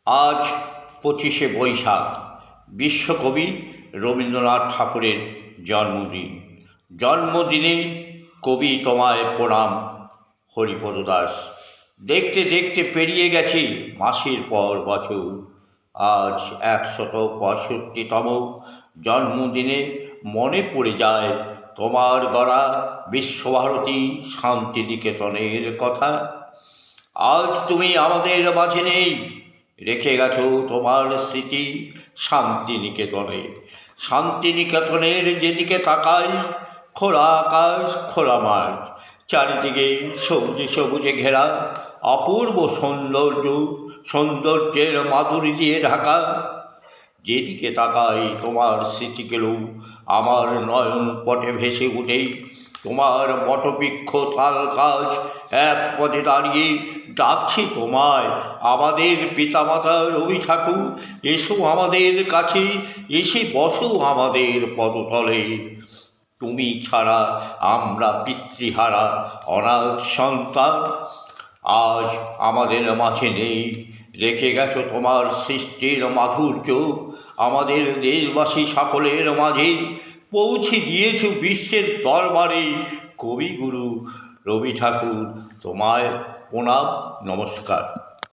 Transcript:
আজ 25শে বৈশাখ, বিশ্বকবি রবীন্দ্রনাথ ঠাকুরের জন্মদিন। জন্মদিনে কবি তোমায় প্রণাম। হরিপদ দাস। দেখতে দেখতে পেরিয়ে গেছে মাসের পর বছর। আজ 165তম জন্মদিনে মনে পড়ে যায় তোমার গড়া বিশ্বভারতী শান্তিনিকেতনের কথা। আজ তুমি আমাদের মাঝে নেই, রেখে গেছো তোমার স্মৃতি শান্তিনিকেতনে। শান্তিনিকেতনের যেদিকে তাকাই, খোলা আকাশ, খোলা মাঠ, চারিদিকে সবুজে সবুজে ঘেরা, অপূর্ব সৌন্দর্যের মাধুরী দিয়ে ঢাকা। যেদিকে তাকাই তোমার স্মৃতিগুলো আমার নয়ন পটে ভেসে উঠে। তোমার বটবৃক্ষ তাল গাছ এক পদে দাঁড়িয়ে ডাকছি তোমায়, আমাদের পিতামাতা রবি ঠাকুর, এসো আমাদের কাছে, এসে বসো আমাদের পদতলে। তুমি ছাড়া আমরা পিতৃহারা অনাথ সন্তান। আজ আমাদের মাঝে নেই, রেখে গেছো তোমার সৃষ্টির মাধুর্য আমাদের দেশবাসী সকলের মাঝে। পৌঁছে দিয়েছ বিশ্বের দরবারে কবিগুরু রবি ঠাকুর। তোমায় প্রণাম, নমস্কার।